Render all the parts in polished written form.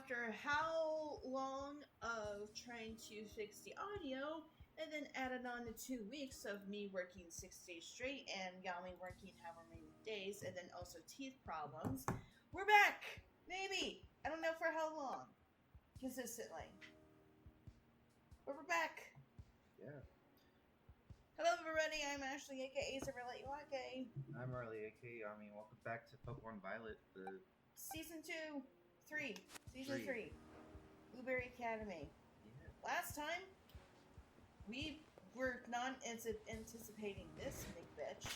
after how long of trying to fix the audio, and then added on to 2 weeks of me working 6 days straight and Yami working however many days, and then also teeth problems, we're back! Maybe! I don't know for how long. Consistently. But we're back! Yeah. Hello everybody, I'm Ashley, aka Isabella Iwake. I'm Marley, aka Yami. Welcome back to Pokemon Violet, the... Season 3. Blueberry Academy. Yeah. Last time, we were not anticipating this big bitch.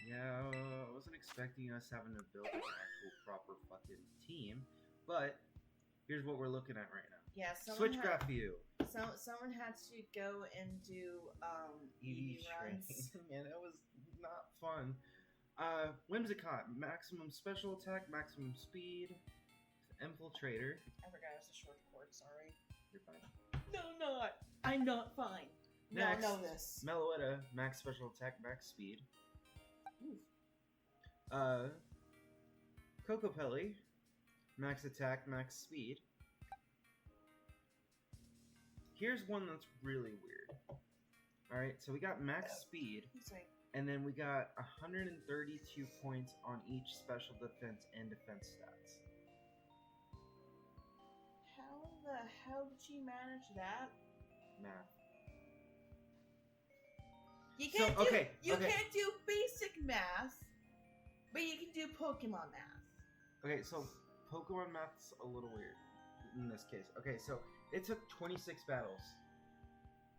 Yeah, I wasn't expecting us having to build an actual proper fucking team, but here's what we're looking at right now. Yeah, Switchgraph view. Someone had to go and do EV runs. And it was not fun. Whimsicott, maximum special attack, maximum speed, Infiltrator. I forgot it was a short cord, sorry. You're fine. No, not. I'm not fine. Next, no, this. Meloetta, max special attack, max speed. Oof. Cocopelli, max attack, max speed. Here's one that's really weird. Alright, so we got max speed, and then we got 132 points on each special defense and defense stats. How the hell did she manage that? Math. You can't do basic math, but you can do Pokemon math. Okay, so Pokemon math's a little weird in this case. Okay, so it took 26 battles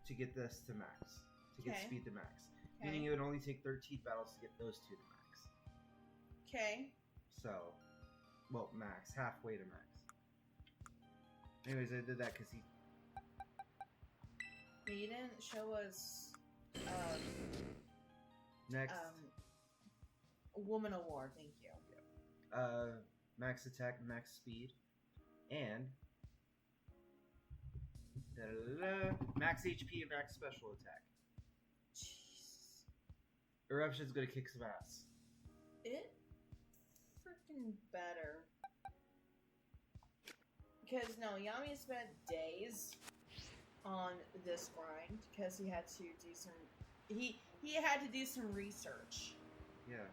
to get this to max, to get speed to max. Okay. Meaning it would only take 13 battles to get those two to max. Okay. So, well, max, halfway to max. Anyways, I did that because he... But you didn't show us, Next. Woman Award, thank you. Max attack, max speed, and... max HP and max special attack. Jeez. Eruption's gonna kick some ass. It freaking better. Because no, Yami spent days on this grind because he had to do some he had to do some research. Yeah.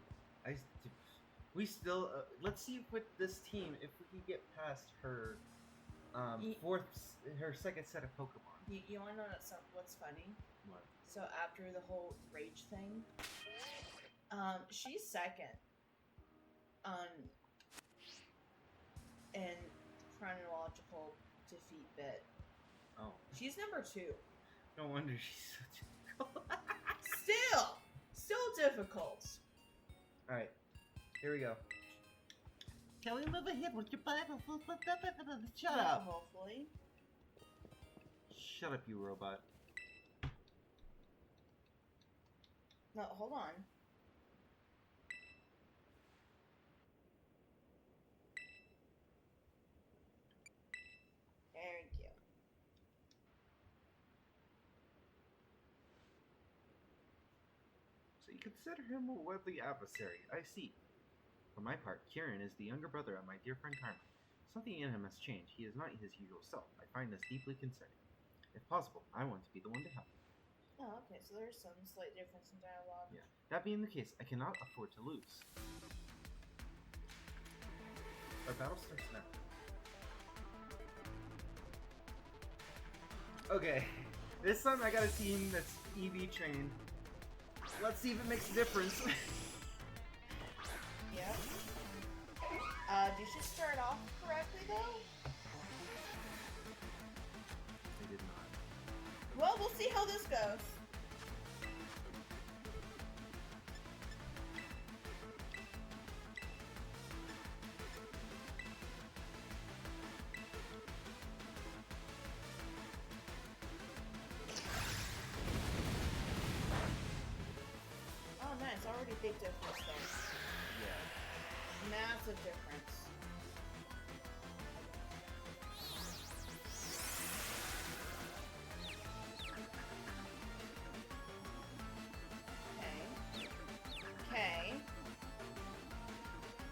We still let's see with this team if we can get past her her second set of Pokemon. You want to know what's funny? What? So after the whole rage thing, she's second in chronological defeat bit. Oh. She's number 2. No wonder she's so difficult. Still difficult. Alright, here we go. Can we move ahead with your Bible? Shut up! Hopefully. Shut up, you robot. No, hold on. Thank you. So you consider him a worthy adversary, I see. For my part, Kieran is the younger brother of my dear friend Carmen. Something in him has changed. He is not his usual self. I find this deeply concerning. If possible, I want to be the one to help. Oh, okay, so there's some slight difference in dialogue. Yeah. That being the case, I cannot afford to lose. Our battle starts now. Okay, this time I got a team that's EV trained. Let's see if it makes a difference. Yep. Did she start off correctly though? I did not. Well, we'll see how this goes. Oh, nice. Already big difference there. Yeah. Massive difference. Okay.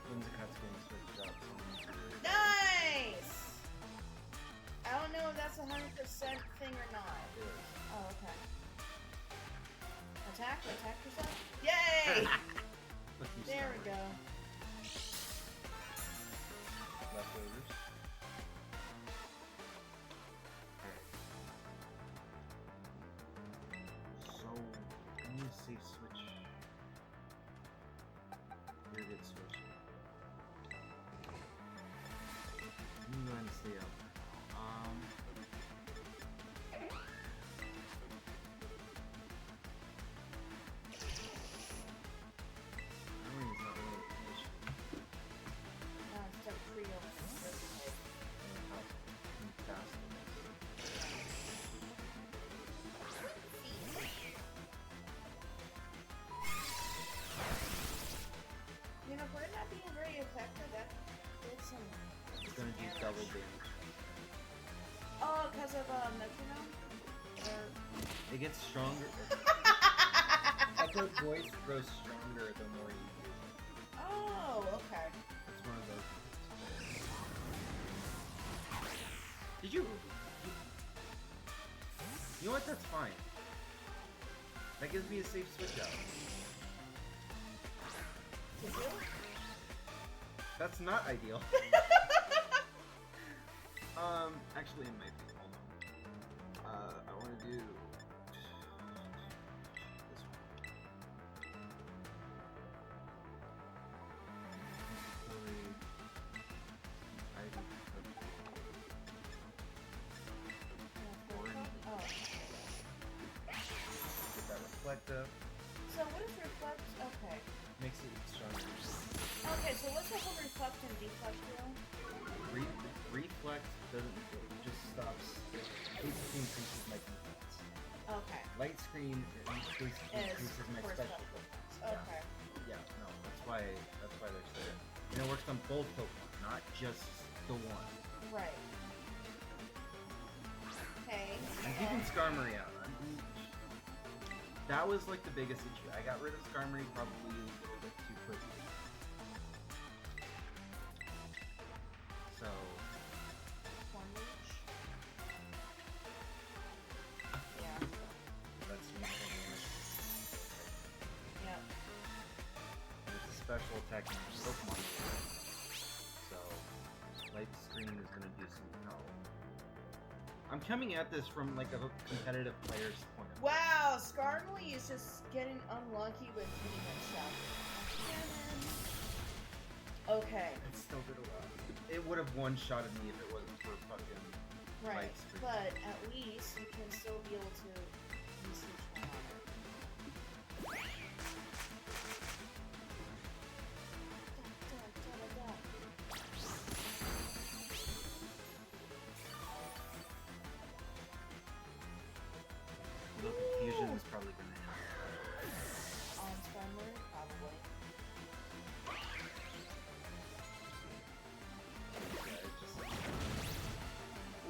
Whimsicott's getting switched up. So Nice! Attack yourself. Yay! Look, you There we start. go. Leftovers. Alright. So, I need to safe switch. Here it switch. I'm going to stay up. Memory's not really an issue. It's like pre-owned. And how fast it is. You know, we're not being very effective. That did some. It's gonna do double damage. Oh, because of metronome? Or... It gets stronger. Echo voice grows stronger the more you use it. Oh, okay. It's one of those. Did you? You know what? That's fine. That gives me a safe switch out. Did you? That's not ideal. Actually, it might be. Hold on. I want to do this one. Oh. Get that reflective. So what is reflect? Okay. Makes it stronger. Okay, so what's the whole reflect and deflect deal? Reflect doesn't. It just stops. It basically increases my defense. Okay. Light screen basically increases my for special. special defense. Okay. Yeah, no, that's why they're saying. And it works on both Pokemon, not just the one. Right. Okay. I'm keeping Skarmory out. That was like the biggest issue. I got rid of Skarmory probably a little bit too quickly. So One each. Yeah. that's me. Yep. And it's a special attack in Pokemon. So light screen is gonna do some help. I'm coming at this from like a competitive player's point of view. Wow, Skarmory is just getting unlucky with hitting itself. Okay. It still did a lot. It would have one-shotted me if it wasn't for fucking Right. light screen. But at least you can still be able to use each one on it. A little confusion is probably gonna happen. On Skarmory, probably. Yeah, it just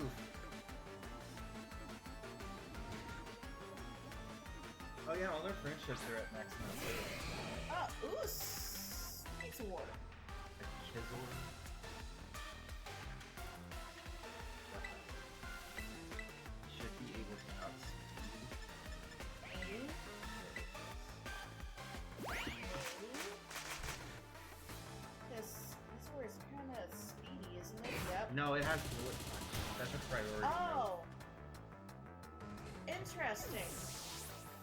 oof. Oh yeah, all their friendships are at max now. Oh, ooh, Space War. A Kizor. Should be able to outspeed. Maybe. This War is kind of speedy, isn't it? Yep. No, it has bullet punch. That's a priority. Oh. Interesting.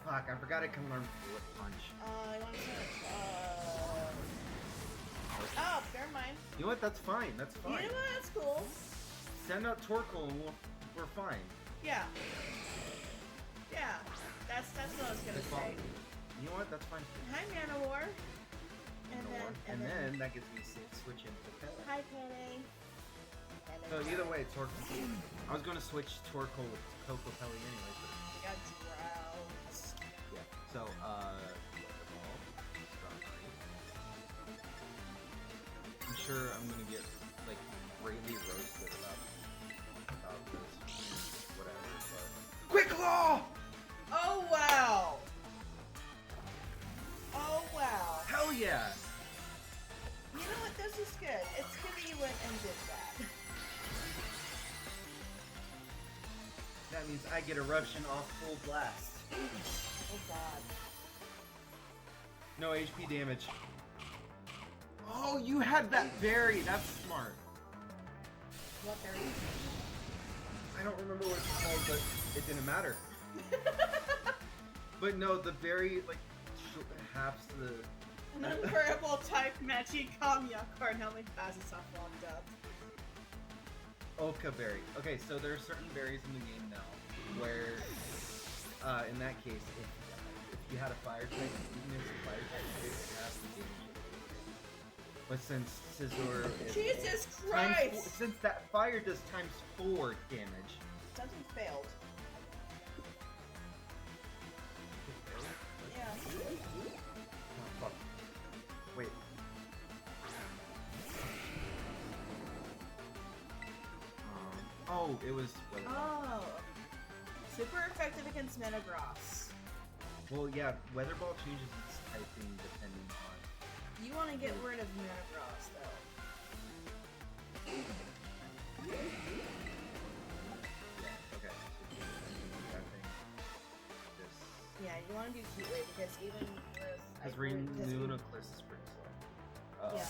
Fuck, I forgot I can learn bullet punch. I want to say, oh, never mind. You know what? That's fine. That's You fine. know what? That's cool. Send out Torkoal and we're fine. Yeah. Yeah. That's what I was gonna That's say. fine. You know what? That's fine. Hi, Manowar. And then that gives me safe switch into Pele. Hi, Penny. So either way, Torkoal. I was gonna switch Torkoal with Coco Pele anyway, but We got Drowse. yeah. So Strawberry. I'm sure I'm gonna get like greatly roasted about this, whatever. But Quick Claw! Oh wow! Oh wow! Hell yeah! You know what? This is good. It's good that you went and did that. That means I get Eruption off full blast. Oh god. No HP damage. Oh, you had that berry. That's smart. What berry? I don't remember what it's called, but it didn't matter. But no, the berry like halves the. An unplayable type matching Kamiya card now passes off locked up. Oka berry. Okay, so there are certain berries in the game now where, in that case, if you had a fire type, even if it's a fire type, it has the damage. But since Scizor is Jesus Christ! Since that fire does times 4 damage. Something failed. Yeah. Oh, fuck. Wait. Oh, it was. Oh. Super effective against Metagross. Well, yeah, Weather Ball changes its typing depending on. You want to get rid of Metagross, though. Yeah, okay. That thing. This. Yeah, you want to do Heat Wave because even with. Because Renewed Eclipse is pretty slow. Yeah.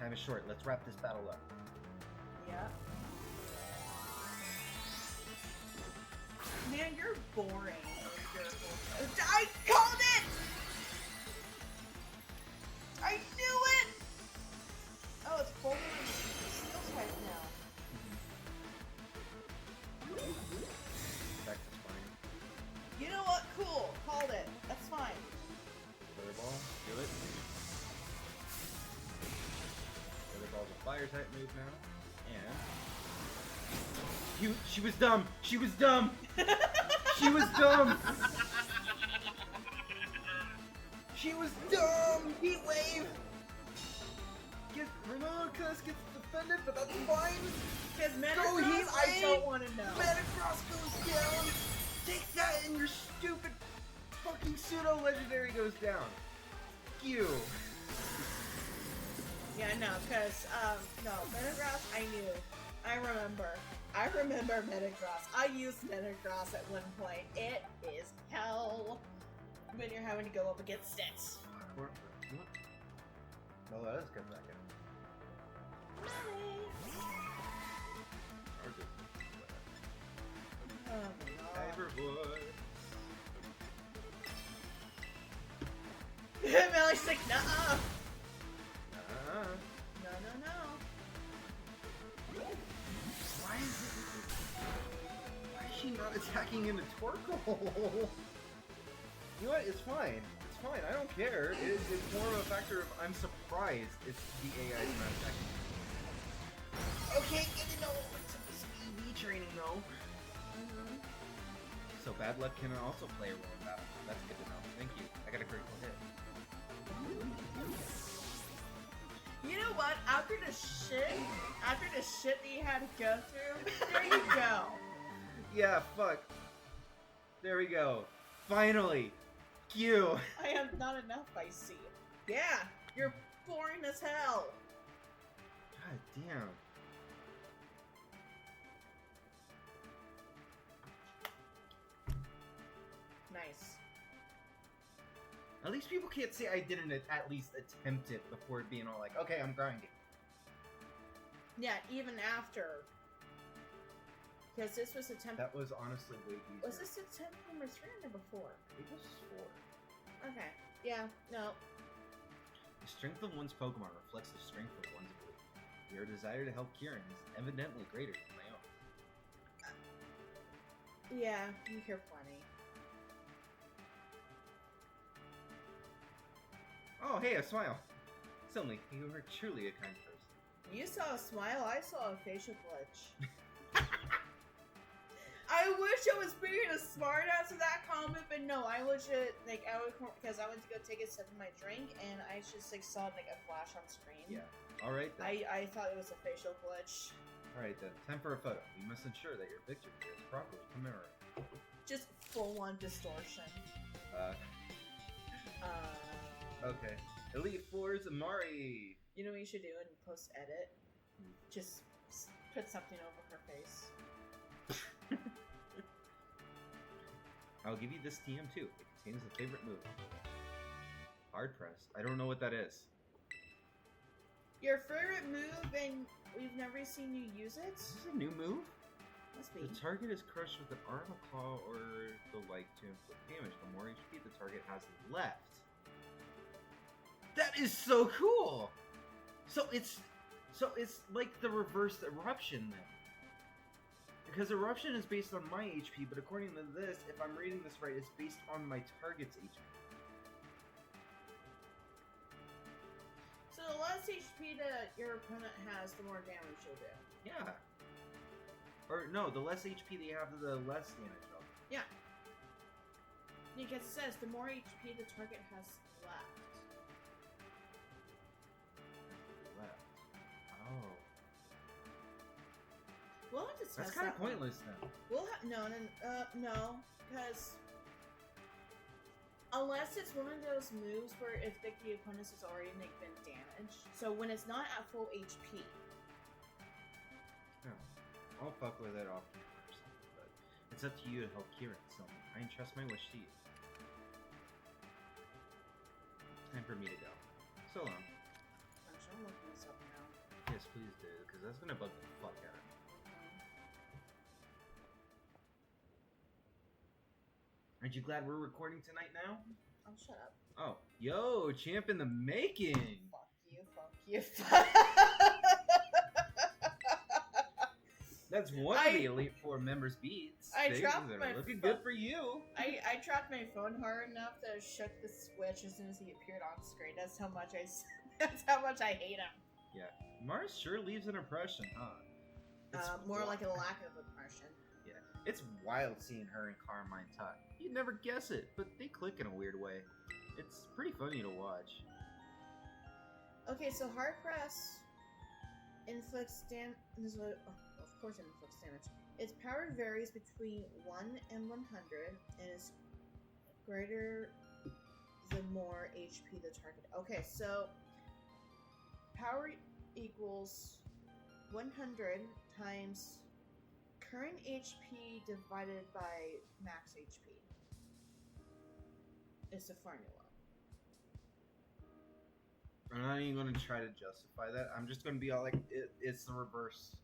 Time is short. Let's wrap this battle up. Yeah. Man, you're boring. I called it! I knew it! Oh, it's full steel type now. Back to spine. You know what? Cool. Called it. That's fine. Weather Ball. Do it. Weather Ball's a fire type move now. And. She was dumb! She was dumb! She was dumb! She was dumb! Heat Wave! Renewed gets defended, but that's fine! Because Metagross, I don't want to know. Metagross goes down! Take that and your stupid fucking pseudo-legendary goes down! You! Yeah, no, because, no, Metagross, I knew. I remember Metagross. I used Metagross at one point. It is hell when you're having to go up against it. Oh, that is good back in. Oh my god. Melly's like, nuh-uh. No. Why is she not attacking into Torkoal? You know what? It's fine. It's fine. I don't care. It's more of a factor of I'm surprised if the AI is not attacking. Okay, good to know. It's EV training though. So bad luck can also play a role in battle. That's good to know. Thank you. I got a critical hit. You know what? After the shit that you had to go through, there you go. Yeah, fuck. There we go. Finally. Q. I have not enough, I see. Yeah, you're boring as hell. God damn. Nice. At least people can't say I didn't at least attempt it before being all like, okay, I'm grinding. Yeah, even after. Because this was attempt. That was honestly way easier. Was this attempt number 3 or number 4? It was 4. Okay. Yeah, no. The strength of one's Pokemon reflects the strength of one's ability. Your desire to help Kieran is evidently greater than my own. Yeah, you hear plenty. Oh, hey, a smile. Suddenly, you are truly a kind person. You saw a smile, I saw a facial glitch. I wish I was being a smart ass in that comment, but no, I legit, like, because I went to go take a sip of my drink, and I just, like, saw, like, a flash on screen. Yeah. Alright then. I thought it was a facial glitch. Alright then, time for a photo. You must ensure that your victory is properly commemorated. Just full-on distortion. Okay. Elite Four's Amari! You know what you should do in post-edit? Just put something over her face. I'll give you this TM too. It contains the favorite move. Hard press. I don't know what that is. Your favorite move, and we've never seen you use it? Is this a new move? Must be. The target is crushed with an arm, a claw, or the like to inflict damage. The more HP the target has left. That is so cool! So it's like the reversed eruption then. Because eruption is based on my HP, but according to this, if I'm reading this right, it's based on my target's HP. So the less HP that your opponent has, the more damage you'll do. Yeah. Or no, the less HP they have, the less damage they'll do. Yeah. Because it says the more HP the target has left. Left. Oh. We'll have to test That's kind of that one. pointless then. We'll have no, because unless it's one of those moves where if the opponent has already been damaged, so when it's not at full HP. No. I'll fuck with it off camera or something, but it's up to you to help Kieran, so I entrust my wish to you. Time for me to go. So long. Actually, I'm looking this up now. Yes, please do, because that's gonna bug the fuck out of me. Aren't you glad we're recording tonight now? Oh, shut up. Oh, yo, champ in the making! Fuck you, fuck you, fuck. That's one of the Elite Four members' beats. I Things dropped that my are looking phone. good for you. I dropped my phone hard enough that it shook the switch as soon as he appeared on screen. That's how much I hate him. Yeah, Mars sure leaves an impression, huh? It's More wild. like a lack of impression. Yeah, it's wild seeing her and Carmine talk. You'd never guess it, but they click in a weird way. It's pretty funny to watch. Okay, so hard press inflicts damage. Of course, it inflicts damage. Its power varies between 1 and 100, and is greater the more HP the target. Okay, so power equals 100 times current HP divided by max HP. It's a formula. I'm not even going to try to justify that. I'm just going to be all like, it's the reverse.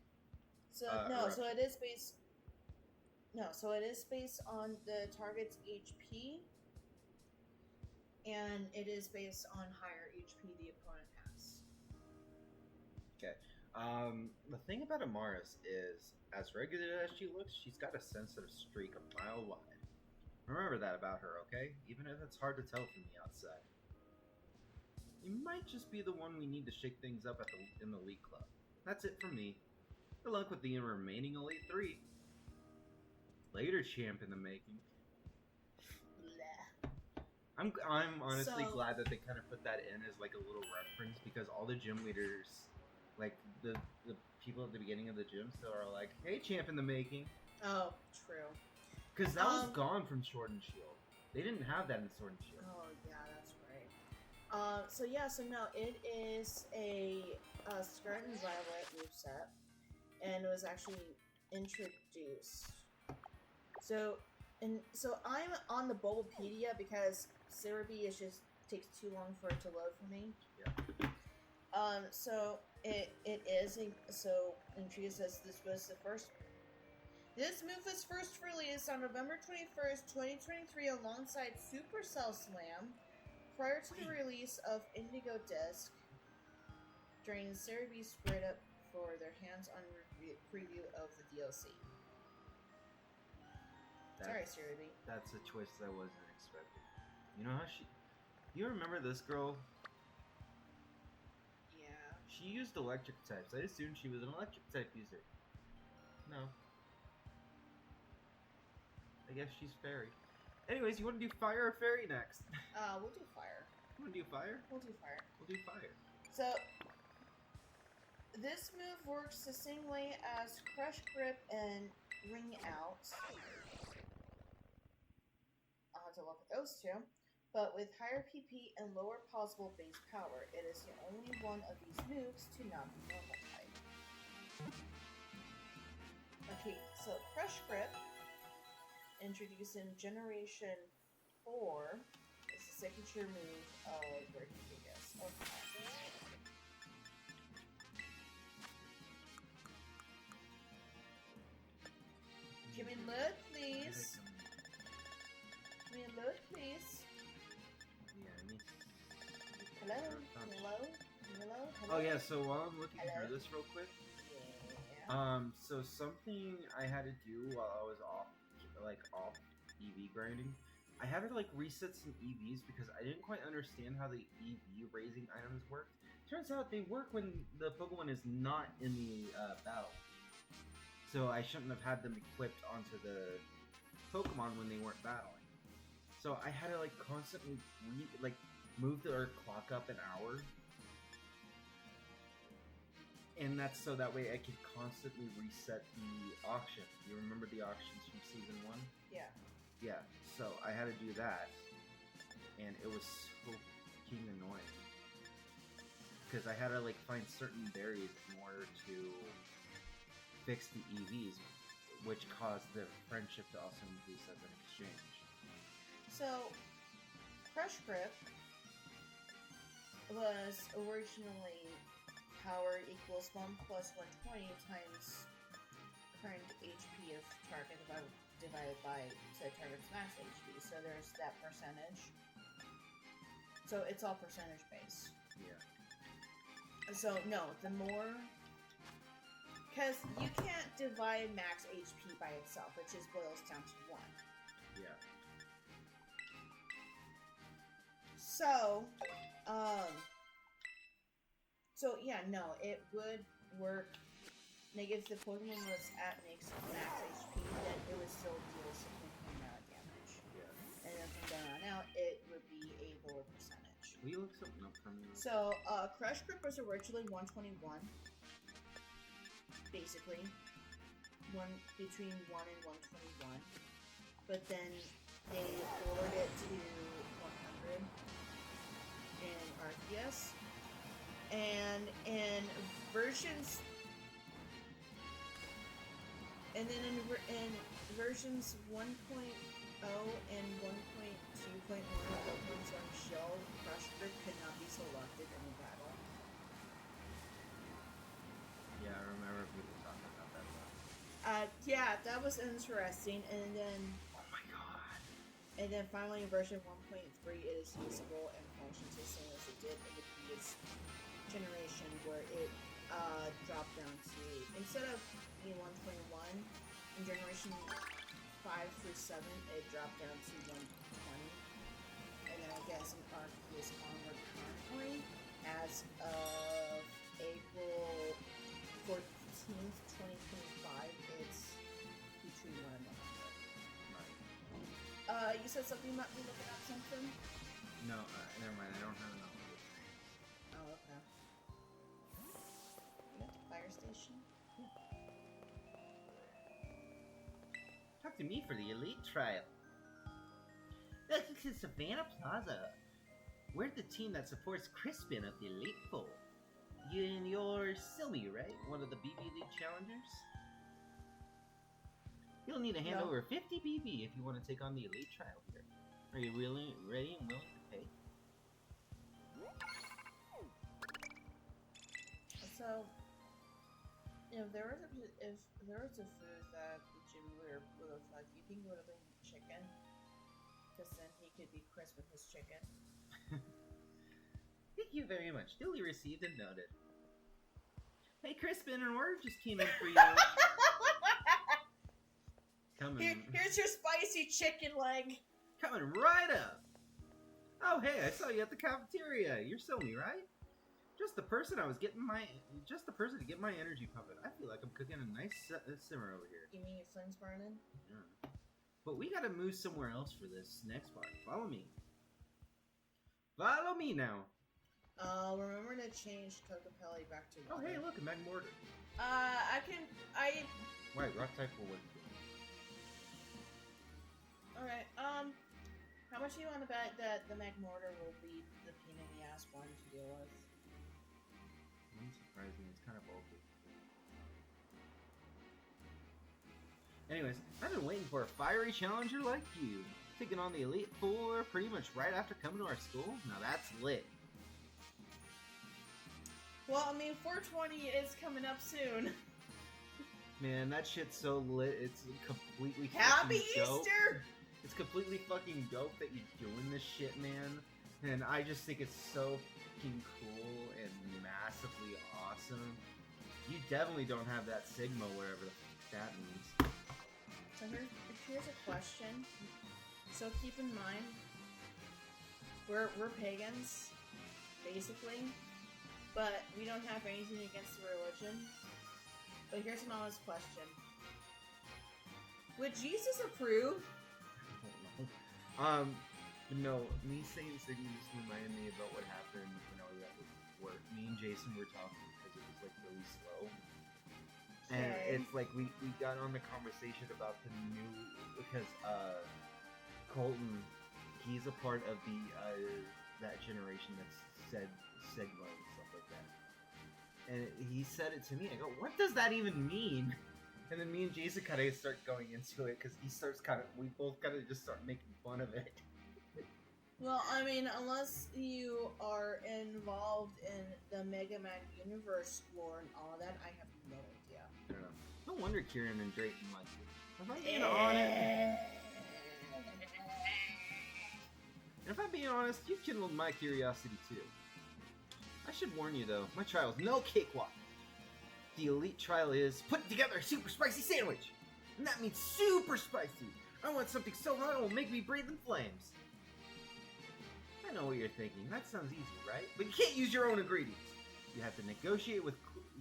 So Eruption. so it is based. No, so it is based on the target's HP, and it is based on higher HP the opponent has. Okay. The thing about Amaris is, as regular as she looks, she's got a sensitive streak a mile wide. Remember that about her, okay? Even if it's hard to tell from the outside. You might just be the one we need to shake things up in the Elite Club. That's it from me. Good luck with the remaining Elite 3. Later, champ in the making. Bleh. I'm honestly So- glad that they kind of put that in as like a little reference, because all the gym leaders, like the people at the beginning of the gym still are like, hey, champ in the making. Oh, true. Because that was gone from Sword and Shield. They didn't have that in Sword and Shield. Oh, yeah, that's right. So no, it is a Scarlet and Violet moveset, and it was actually introduced. So I'm on the Bulbapedia because Cerebi is just takes too long for it to load for me. Yeah. So it is introduced as this was the first. This move was first released on November 21st, 2023, alongside Supercell Slam, prior to the release of Indigo Disc, during Cerebi spread up for their hands-on preview of the DLC. Sorry, Cerebi. That's a twist I wasn't expecting. You know how she... You remember this girl? Yeah. She used electric types. I assumed she was an electric type user. No. I guess she's fairy. Anyways, you want to do fire or fairy next? We'll do fire. You want to do fire? We'll do fire. We'll do fire. So, this move works the same way as Crush Grip and Ring Out. I'll have to look at those two. But with higher PP and lower possible base power, it is the only one of these moves to not be normal type. Okay, so Crush Grip, introduced in Generation 4, is the signature move of Working Vegas. Okay. Give me loot, please. Give me loot, please. Hello? Hello? Hello? Hello? Oh yeah, so while I'm looking Hello? through this real quick, Yeah. so something I had to do while I was off EV grinding, I had to like reset some EVs because I didn't quite understand how the EV raising items worked. Turns out they work when the Pokemon is not in the battle, so I shouldn't have had them equipped onto the Pokemon when they weren't battling. So I had to like constantly move their clock up an hour. And that's so that way I could constantly reset the auction. You remember the auctions from season 1? Yeah. Yeah, so I had to do that. And it was so fucking annoying. Because I had to like find certain berries in order to fix the EVs, which caused the friendship to also increase as an exchange. So, Crush Grip was originally power equals 1 plus 120 times current HP of target divided by said target's max HP. So there's that percentage. So it's all percentage based. Yeah. So no, the more, because you can't divide max HP by itself. It just boils down to 1. Yeah. So yeah, no, it would work. Like if the Pokemon was at max HP, then it would still deal a significant amount of damage. Yeah. And then from then on out, it would be a lower percentage. Will you look something up for me? So, Crush Grip was originally 121. Basically. Between 1 and 121. But then they lowered it to 100 in Arceus. And in versions... And then in versions 1.0 and 1.2.1 of Pokemon Sun Shield, Crush Grip could not be selected in a battle. Yeah, I remember people talking about that. Yeah, that was interesting. And then... Oh my god. And then finally in version 1.3 it is usable and functions the same as it did in the previous generation, where it dropped down to, instead of being 121 in generation 5 through 7, it dropped down to 120. And then I guess in Arceus onward currently, as of April 14th, 2025, it's between 1 and 100. You said something about me looking up something? No, never mind. I don't have enough. Oh, okay. You at the fire station? Talk to me for the elite trial. Welcome to Savannah Plaza. We're the team that supports Crispin of the Elite Four. You're Silmy, right? One of the BB League challengers? You'll need to hand over 50 BB if you want to take on the elite trial here. Are you really ready and willing to pay? So, if there was a food that the gym leader would have liked, you think it would have been chicken? Because then he could be crisp with his chicken. Thank you very much. Duly received and noted. Hey Crispin, an order just came in for you. Here's your spicy chicken leg. Coming right up. Oh hey, I saw you at the cafeteria. You're Sony, right? Just the person to get my energy pumping. I feel like I'm cooking a nice simmer over here. You mean your flint's burning? Yeah. But we gotta move somewhere else for this next part. Follow me. Follow me now. Remember to change Cocopelli back to water. Oh hey, look, a Magmortar. Right, rock type will work. Alright, how much do you want to bet that the Magmortar will be the pain in the ass one to deal with? Unsurprising, it's kind of bulky. Anyways, I've been waiting for a fiery challenger like you. Taking on the Elite Four pretty much right after coming to our school? Now that's lit. Well, I mean, 420 is coming up soon. Man, that shit's so lit. It's completely Happy fucking dope. Easter! It's completely fucking dope that you're doing this shit, man. And I just think it's so fucking cool and massively awesome. You definitely don't have that Sigma, whatever the fuck that means. So here's a question. So keep in mind, we're pagans, basically, but we don't have anything against the religion. But here's an honest question. Would Jesus approve? No, me saying Sigma just reminded me about what happened when I was at work. Me and Jason were talking because it was like really slow. And it's like we got on the conversation about the new, because Colton, he's a part of the that generation that's said Sigma and stuff like that. And he said it to me. I go, what does that even mean? And then me and Jason kind of start going into it because we both kind of just start making fun of it. Well, I mean, unless you are involved in the Mega Man universe lore and all that, I have no idea. I don't know. No wonder Kieran and Drayton like it. If I'm being honest, if I'm being honest, you've kindled my curiosity too. I should warn you though, my trial's no cakewalk. The elite trial is putting together a super spicy sandwich, and that means super spicy. I want something so hot it will make me breathe in flames. I know what you're thinking. That sounds easy, right? But you can't use your own ingredients. You have to negotiate with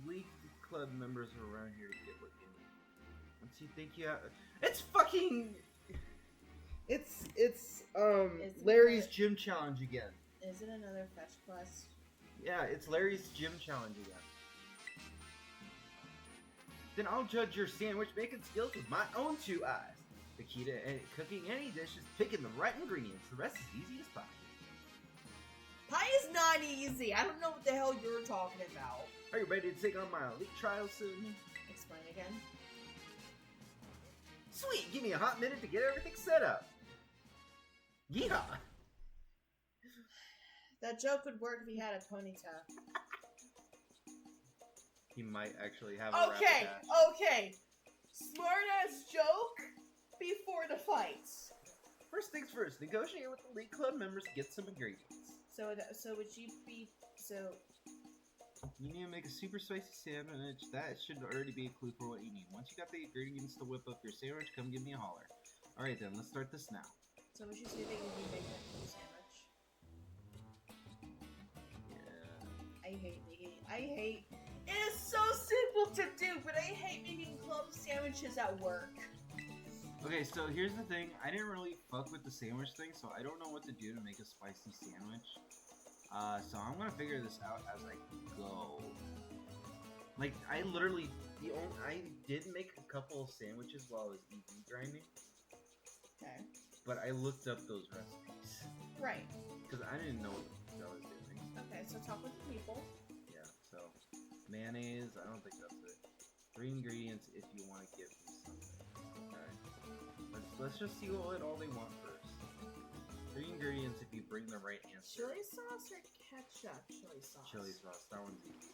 league club members around here to get what you need. Once you think you have... It's fucking... It's Larry's gym challenge again. Is it another fetch quest? Yeah, it's Larry's gym challenge again. Then I'll judge your sandwich making skills with my own 2 eyes. The key to cooking any dish is picking the right ingredients. The rest is easy as pie. Pie is not easy. I don't know what the hell you're talking about. Are you ready to take on my elite trial soon? Explain again. Sweet, give me a hot minute to get everything set up. Yeehaw! That joke would work if he had a ponytail. He might actually have a Okay. Smart ass joke before the fights. First things first, negotiate with the League Club members to get some ingredients. So would you be... You need to make a super spicy sandwich. That should already be a clue for what you need. Once you got the ingredients to whip up your sandwich, come give me a holler. Alright then, let's start this now. So would you say that you'd be making a club sandwich? Yeah. I hate... It is so simple to do, but I hate making club sandwiches at work. Okay, so here's the thing. I didn't really fuck with the sandwich thing, so I don't know what to do to make a spicy sandwich. So I'm gonna figure this out as I go. Like, I did make a couple of sandwiches while I was EV grinding. Okay. But I looked up those recipes. Right. Because I didn't know what I was doing. Okay, so talk with the people. Yeah, so mayonnaise, I don't think that's it. 3 ingredients if you want to give me something. Okay. Let's just see what all they want first. 3 ingredients if you bring the right answer. Chili sauce or ketchup? Chili sauce. Chili sauce, that one's easy.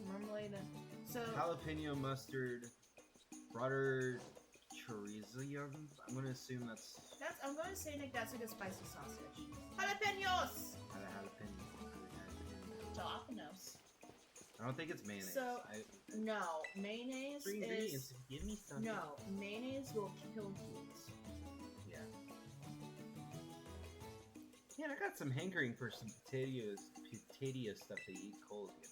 Marmalade. So Jalapeno mustard, broader chorizo. I'm gonna assume that's. I'm going to say Nick, that's like a spicy sausage. Jalapenos. Jalapenos. I don't think it's mayonnaise. So no, mayonnaise 3 ingredients. is Give me something. no mayonnaise will kill kids. Yeah. Yeah, I got some hankering for some potato stuff to eat cold, you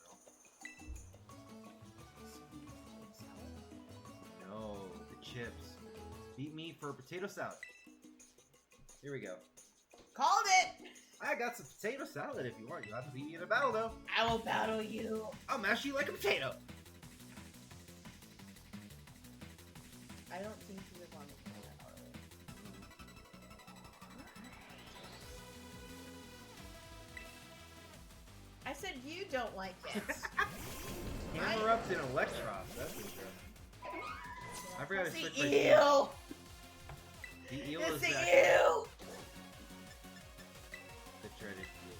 know. No, the chips. Beat me for a potato salad. Here we go. Called it! I got some potato salad if you want. You'll have to beat me in a battle, though. I will battle you. I'll mash you like a potato. I don't think you would want to kill that early. I said you don't like it. Hammer ups and electros. That's interesting. So I forgot to That's switch the my eel! The eel It's is the that eel! the dreaded eel.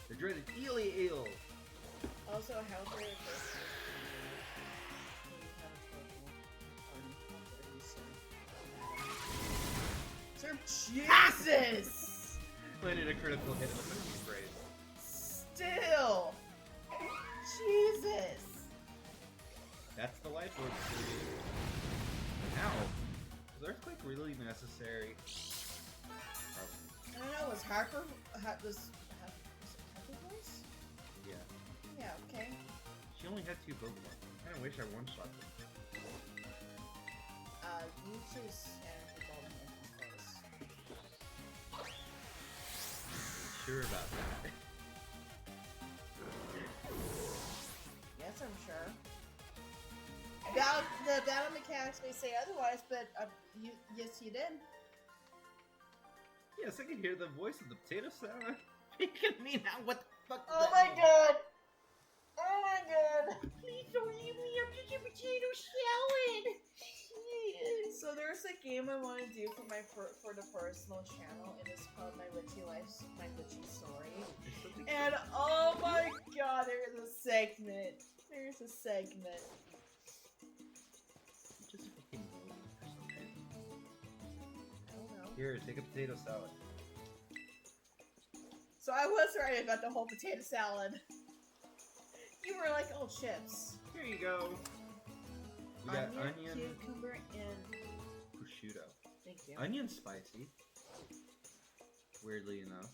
The dreaded eely eel. Also, how dare Sir Jesus! Landed a critical hit with the sprays. Still! Jesus! That's the life orb for you. Ow! Was earthquake really necessary? Probably. I don't know, was Harper voice? Yeah. Yeah, okay. She only had 2 Pokemon. I kinda wish I one-shot them. You choose the golden voice. Sure about that. Yes, I'm sure. The battle mechanics may say otherwise, but yes, you did. Yes, I can hear the voice of the potato salad. Picking me now. What the fuck? does Oh that my mean? god! Oh my god! Please don't leave me. I'm just a potato salad. So there's a game I want to do for my for the personal channel, and it's called My Witchy Life, My Witchy Story. And oh my god, there is a segment. There's a segment. Just fucking move or something. I don't know. Here, take a potato salad. So I was right about the whole potato salad. You were like, oh, chips. Here you go. We got onion, cucumber, and prosciutto. thank you. Onion's spicy. Weirdly enough.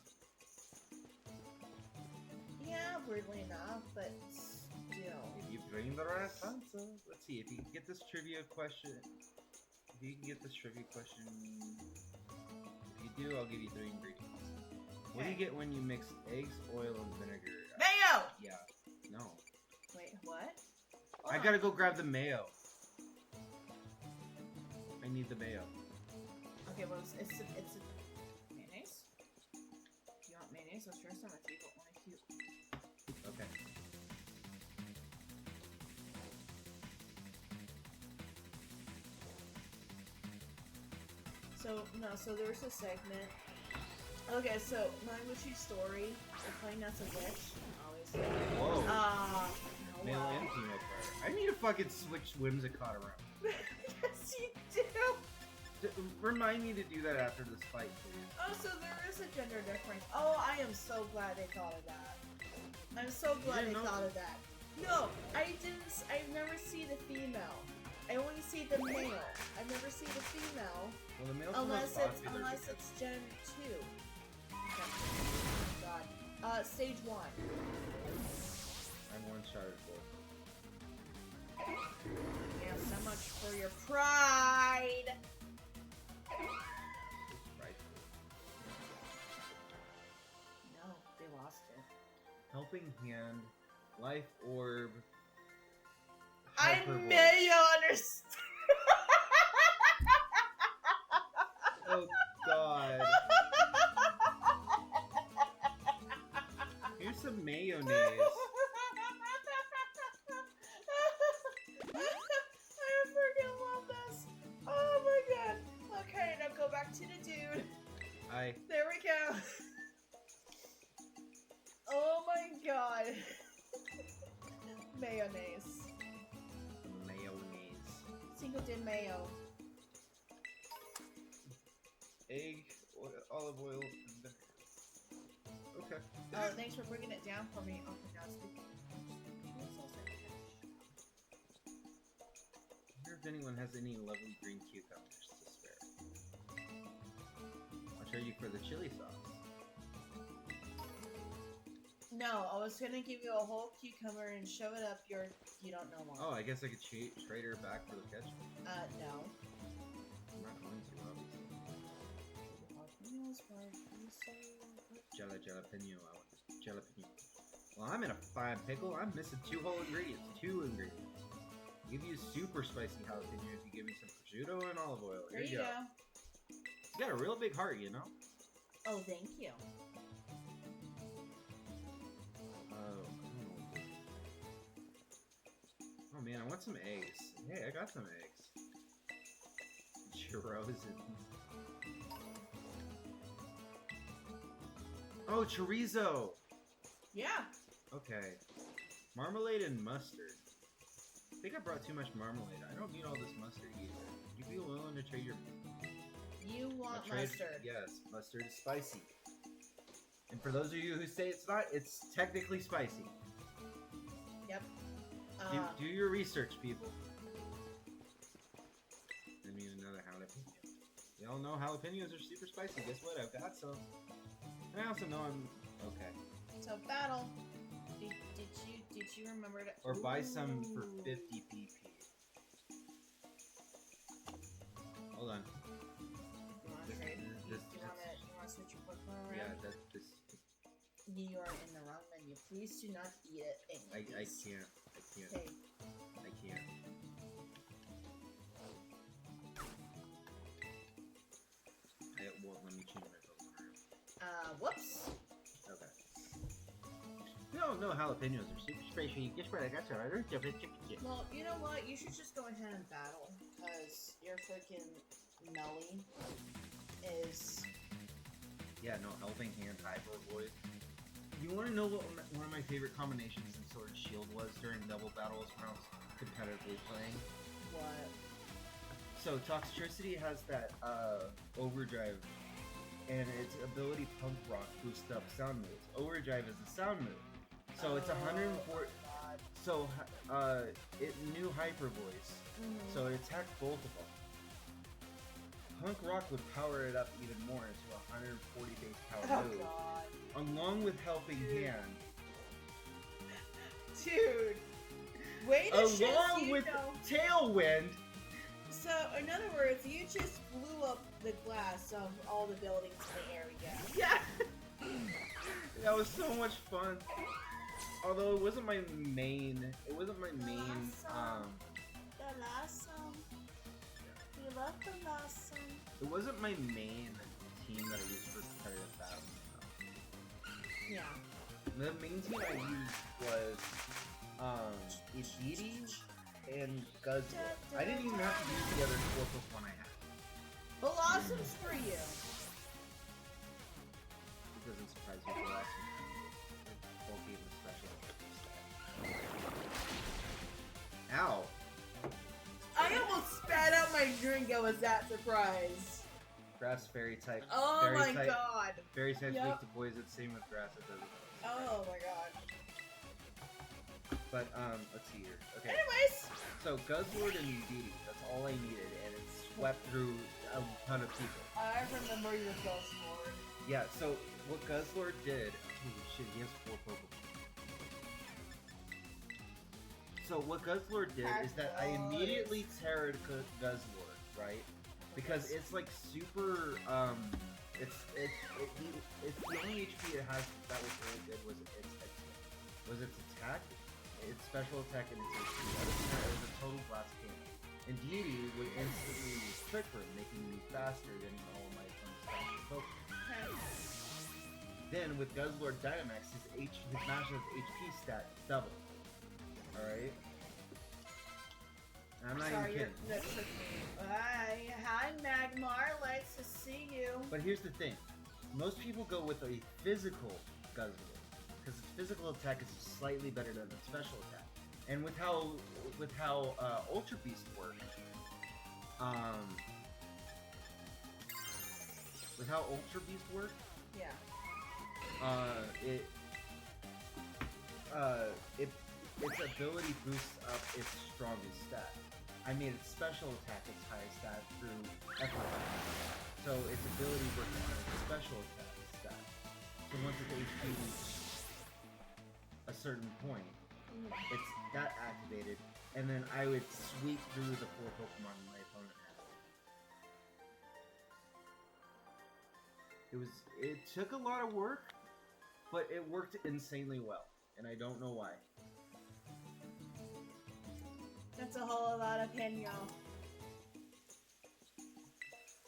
Yeah, weirdly enough, but still. If you bring the right answer. Let's see, if you can get this trivia question. If you can get this trivia question. If you do, I'll give you 3 ingredients. What do you get when you mix eggs, oil, and vinegar? Mayo! Yeah. No. Wait, what? I gotta go grab the mayo. I need the mayo. Okay, well, it's a mayonnaise? Do you want mayonnaise? I'll share some with you, but only if you... Okay. So there's a segment. Okay, so my witchy story, we're playing as a witch, obviously. Whoa. Male Wow. and female player. I need to fucking switch Whimsicott around. Yes, you do! Remind me to do that after this fight, please. Oh, so there is a gender difference. Oh, I am so glad they thought of that. I'm so glad they thought of that. No, I've never seen the female. I only see the male. I never see the female. Well, the male's Unless the most popular it's because- Gen 2. Oh god. Stage 1. I'm one-shotted for. Yeah, so much for your pride! Right. No, they lost it. Helping hand, life orb. I hyper voice. may understand! Oh god. Here's some mayonnaise. I freaking love this! Oh my god! Okay, now go back to the dude. There we go. Oh my god. Mayonnaise. Mayonnaise. Cinco de Mayo. Egg, olive oil, and vinegar. Okay. Oh, thanks for bringing it down for me. Oh my god, speaking. I wonder if anyone has any lovely green cucumbers to spare. I'll show you for the chili sauce. No, I was gonna give you a whole cucumber and shove it up your you don't know one. Oh, I guess I could trade her back for the ketchup. No. I'm not going to, obviously. Jalapeno. I want jalapeno. Well, I'm in a fine pickle. I'm missing 2 whole ingredients. 2 ingredients. I'll give you super spicy jalapeno if you give me some prosciutto and olive oil. There you go. You got a real big heart, you know? Oh, thank you. Oh, I don't know. Oh man, Man, I want some eggs. Hey, I got some eggs. Churros. Oh, chorizo! Yeah. Okay. Marmalade and mustard. I think I brought too much marmalade. I don't need all this mustard either. Would you be willing to trade your... You want trade... mustard. Yes, mustard is spicy. And for those of you who say it's not, it's technically spicy. Yep. Do your research, people. I need another jalapeno. We all know jalapenos are super spicy. Guess what? I've got some. And I also know I'm... Okay. So, battle. Did you remember to... Or buy some for 50 PP. Hold on. You want to trade? You want to switch your Pokemon around? Yeah, that's this. You are in the wrong menu. Please do not eat it. I can't. Okay. I can't. It won't let me change my Pokemon. Whoops. Okay. No jalapenos are super spicy. Guess what? I got some. Well, you know what? You should just go ahead and battle. Because your freaking Melly is... Yeah, no, helping hand hyper voice. You want to know what one of my favorite combinations in Sword and Shield was during double battles when I was competitively playing? What? So, Toxtricity has that Overdrive, and its ability Punk Rock boosts up sound moves. Overdrive is a sound move. So it's 104. So it knew Hyper Voice. So it attacked both of them. Punk Rock would power it up even more into a 140 base power move. God. Along with Helping Hand. Dude. Way to Along with Tailwind. So, in other words, you just blew up the glass of all the buildings in the area. Yeah! That was so much fun. Although it wasn't my main, The last song. You love the last song. It wasn't my main team that I used for competitive battles. Yeah. The main team I used was Indigo and Guzzler. I didn't even have to use the other 4 Pokemon I had. Blossoms for you. It doesn't surprise me. Blossom. Full game of special. Ow! I almost spat out my drink. I was that surprised. Grass fairy type. Oh fairy my type, god. Fairy type Yep. weak to poison. Same with grass. It doesn't. Oh my god. But let's see here. Okay. Anyways. So Guzzlord and Indeedee. That's all I needed, and it swept through a ton of people. I remember your Guzzlord. Yeah. So what Guzzlord did? Holy shit! He has 4 Pokemon. So what Guzzlord did is that I immediately terrored Guzzlord, right? Because it's like super. It's the only HP it has that was really good was its attack, its special attack, and its HP. Other than that, it was a total blast game. And Deity would instantly use Trick Room, making me faster than all my special Pokemon. Then with Guzzlord Dynamax, his Master's HP stat doubled. Alright? I'm not even kidding. Hi, Magmar. Nice to see you. But here's the thing. Most people go with a physical Guzzlord, because its physical attack is slightly better than its special attack. And with how Ultra Beast works, Yeah. Its ability boosts up its strongest stat. I made its special attack its highest stat through effort. So its ability works on its special attack stat. So once its HP reaches a certain point, it's that activated, and then I would sweep through the 4 Pokemon my opponent had. It took a lot of work, but it worked insanely well, and I don't know why. That's a whole lot of opinion.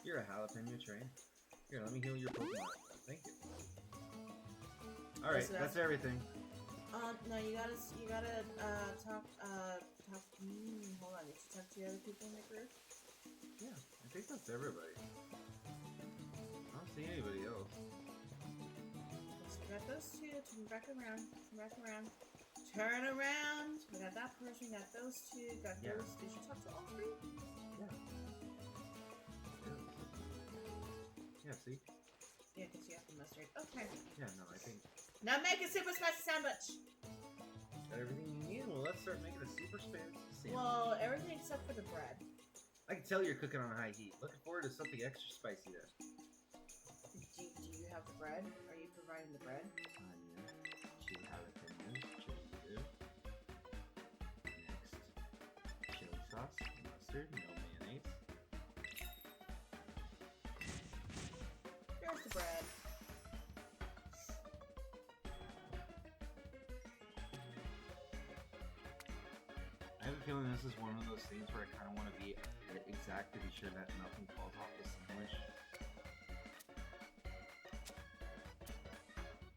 You're a jalapeno train. Here, let me heal your Pokemon. Thank you. Alright, that's everything. No, you gotta talk. Hold on. Did you talk to the other people in the group? Yeah, I think that's everybody. I don't see anybody else. So we got those two. Turn back around. Turn back around. Turn around. We got that person. Got those two. Got Yeah. those. Did you talk to all three? Yeah. Yeah, see? Yeah, because you have the mustard. Okay. Yeah, no, I think Now make a super spicy sandwich. got everything you need. Well, let's start making a super spicy sandwich. Well, everything except for the bread. I can tell you're cooking on high heat. Looking forward to something extra spicy there. Do you have the bread? Are you providing the bread? Onion, chili jalapenos, chili dip. Next, chili sauce, mustard, no mayonnaise. There's the bread. I have a feeling this is one of those things where I kind of want to be exact to be sure that nothing falls off the sandwich.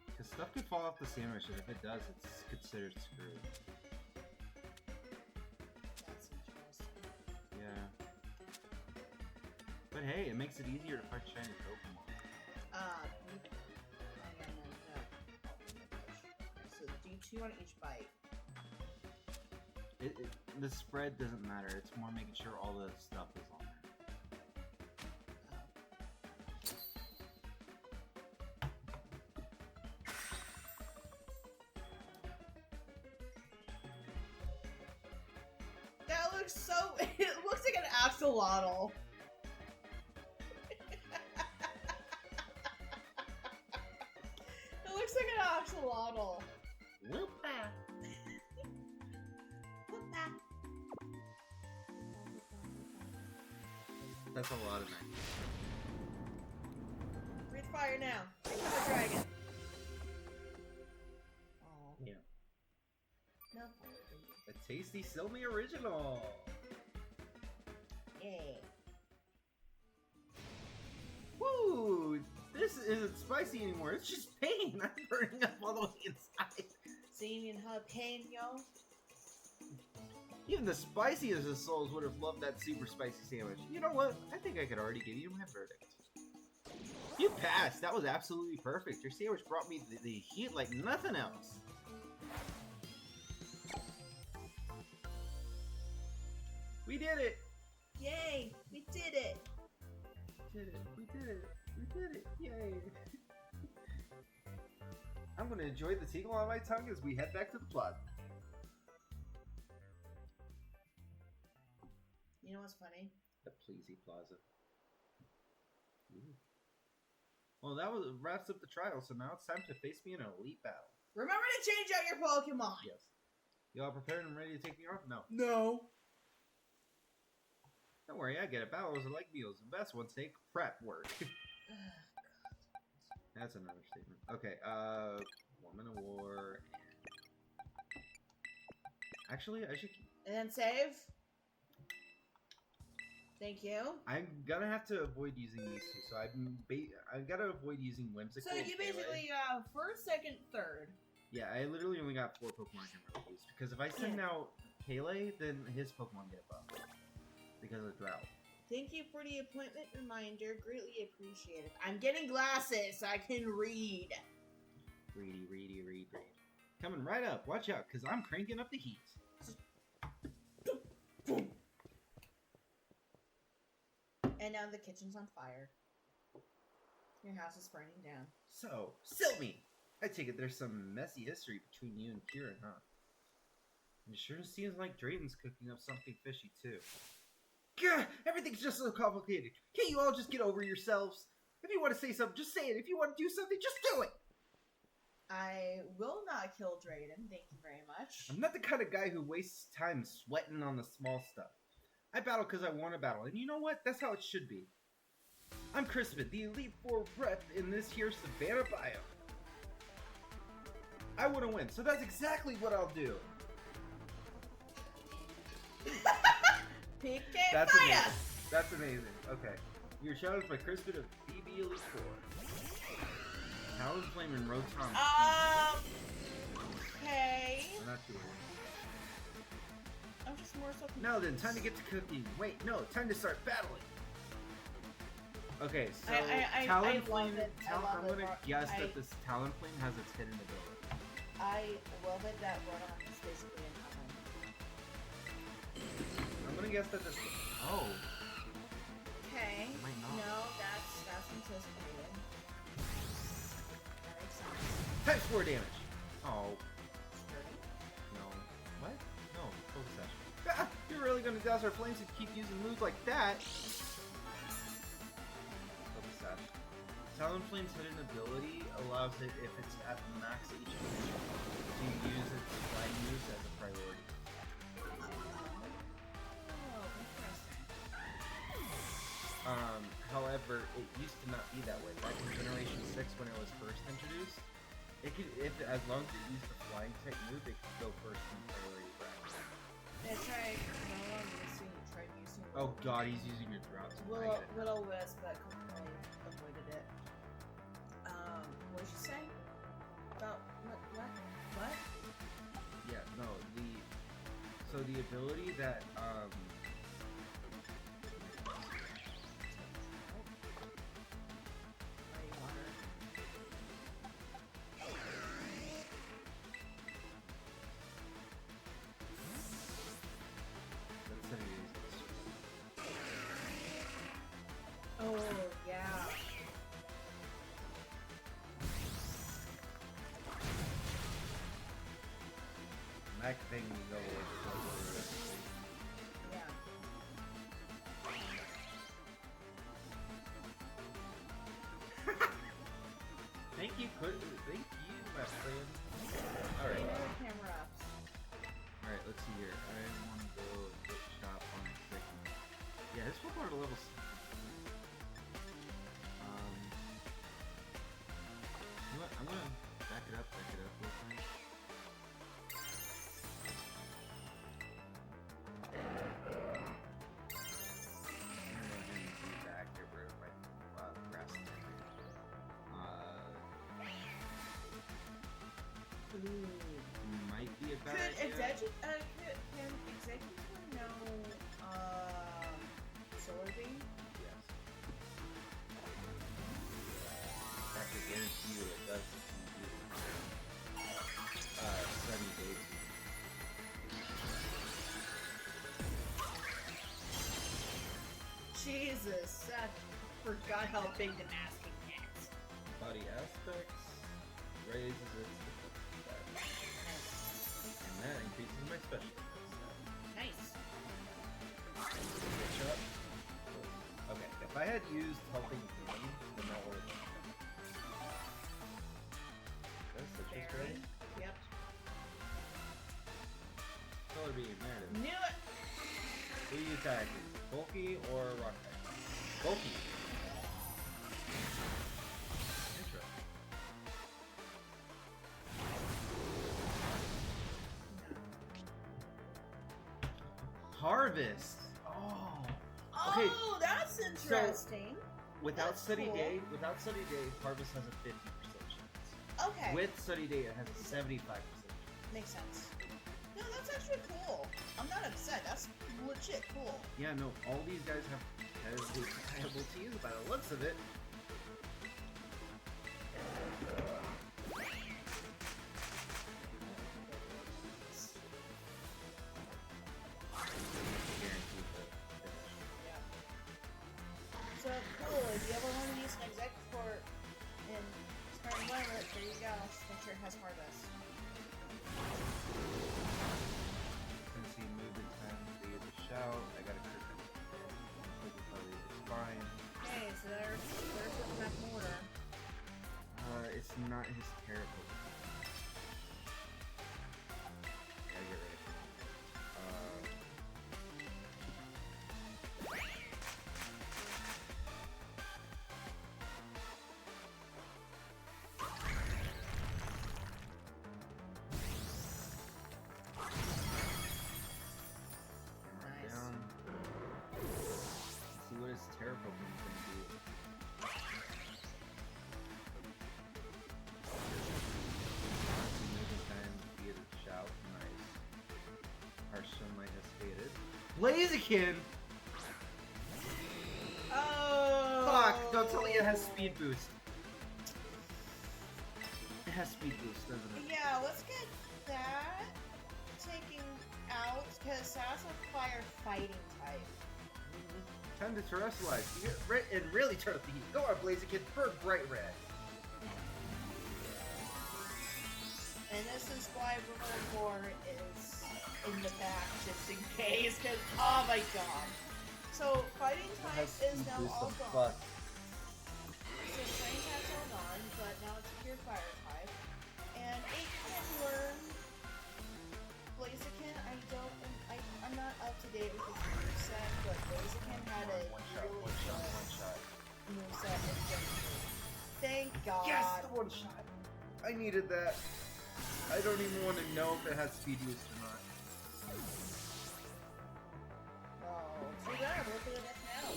Because stuff could fall off the sandwich, and if it does, it's considered screwed. That's interesting. Yeah. But hey, it makes it easier to find shiny Pokemon. So do two on each bite. The spread doesn't matter. It's more making sure all the stuff is on there. That looks so. It looks like an axolotl. It looks like an axolotl. Whoop-a. That's a lot of night. Breathe fire now. Become a dragon. Oh. Yeah. No. A tasty Silmy original. Yeah. Woo! This isn't spicy anymore. It's just pain. I'm burning up all the way inside. Seeing jalapeno. Even the spiciest of souls would have loved that super spicy sandwich. You know what? I think I could already give you my verdict. You passed. That was absolutely perfect. Your sandwich brought me the heat like nothing else. We did it! Yay! We did it! We did it. We did it. We did it. Yay. I'm going to enjoy the tingle on my tongue as we head back to the plaza. You know what's funny? The Pleasy Plaza. Ooh. Well, that wraps up the trial, so now it's time to face me in an elite battle. Remember to change out your Pokemon! Yes. You all prepared and ready to take me on? No. No. Don't worry, I get it. Battles are like meals. The best ones take prep work. That's another statement. Okay, Woman of War, and... Actually, I should... And then save. Thank you. I'm gonna have to avoid using these two, so I gotta avoid using Whimsical. So you basically have first, second, third. Yeah, I literally only got 4 Pokemon I can really use, because if I send out Pele, then his Pokemon get buffed. Because of drought. Thank you for the appointment reminder. Greatly appreciated. I'm getting glasses so I can read. Read. Coming right up. Watch out, because I'm cranking up the heat. And now the kitchen's on fire. Your house is burning down. So, Silmy! I take it there's some messy history between you and Kieran, huh? It sure seems like Drayton's cooking up something fishy, too. Gah! Everything's just so complicated. Can't you all just get over yourselves? If you want to say something, just say it. If you want to do something, just do it! I will not kill Drayden, thank you very much. I'm not the kind of guy who wastes time sweating on the small stuff. I battle because I want to battle, and you know what? That's how it should be. I'm Crispin, the Elite Four rep in this here Savannah biome. I want to win, so that's exactly what I'll do. PK That's fire! amazing. That's amazing. Okay. You're challenged by Crispin of BB Elite Four. Talonflame and Rotom. Okay. I'm not too worried. I'm just more so confused. Now then, time to get to cooking. Wait, no, time to start battling. Okay, so I Talonflame. love it. I'm gonna guess I- that this Talonflame has its hidden ability. I love it that Rotom is basically an oven. I'm gonna guess that this. Oh, Okay. Might not. No, that's anticipated. That makes sense. type 4 damage. Oh, Sturdy. no. What? No, focus sash. Ah, you're really gonna douse our flames and keep using moves like that? Focus sash. Talonflame's hidden ability allows it, if it's at max HP, to use its flying moves as a priority. Oh, interesting. However, it used to not be that way. Back in Generation 6 when it was first introduced, it could, as long as it used the flying type move, it could go first in priority bracket. Yeah, tried using. Oh god, he's using your drought. Little Wisp, but completely avoided it. What did you say? About what? Yeah, no, so the ability that, Oh, yeah. Mac thing go Yeah. Thank you, my friend. Alright. Camera ups. Alright, let's see here. I want to go get shop on the second. Yeah, this Pokemon at a level 6. You know what? I'm gonna back it up real quick. Might be a bad idea. Can Executor know Solar Beam? Yes. I can guarantee you it does if you do Sunny Days. Jesus, I forgot how big the masking gets. Body aspects raises its defense stat. And that increases my special defense stat. Nice. Switch up. Okay, if I had used helping hand, then that would have been better. That's the just Very. right. Yep. Color beam, there it is. Knew it! Who do you attack? Bulky or rock type? Bulky. Interesting. Harvest. Oh. Okay. Oh, that's interesting. Without That's study cool. day, Harvest has a 50% chance. Okay. With study day, it has a 75% chance. Makes sense. No, that's actually cool. I'm not upset. That's legit cool. Yeah, no, all these guys have abilities by the looks of it. Guaranteed to finish. Yeah. So cool. If you ever want to use an exec for in Spartan Violet, there you go. Just make sure it has Harvest. Since he moved in time to get the shout, I got a crit. It's fine. Hey, so there's the back mortar. It's not his terrible. Gotta get rid of it. Nice. Down. See what his terrible thing can do. Our sunlight has faded. Blaziken! Oh! Fuck! Don't tell me it has speed boost. It has speed boost, doesn't it? Yeah, let's get that taken out because that's a fire fighting type. Time to terrestrialize. And really turn up the heat. Go on, Blaziken. Burn bright red. And this is why Roar is in the back just in case, because oh my god. So fighting type is now all gone. So flame type's all gone, but now it's pure fire type. And 8 can learn Blaziken. I'm not up to date with his moveset, but Blaziken had a One really shot. good moveset in Gen 3. Thank God. Yes, the one shot. I needed that. I don't even want to know if it has speed boost or not. Oh, too bad. Look at it now.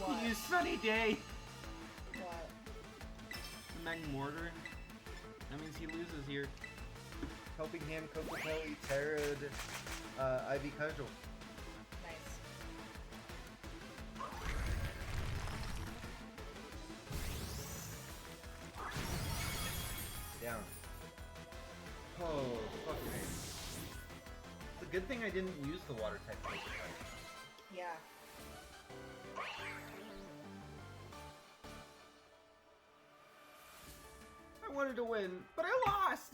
What? You sunny day. What? The Magmortar. That means he loses here. Helping Hand, Kokopelli, Terrid, Ivy Cudgel. Nice. Down. Oh, fuck me. It's a good thing I didn't use the water type. Yeah. I wanted to win, but I lost!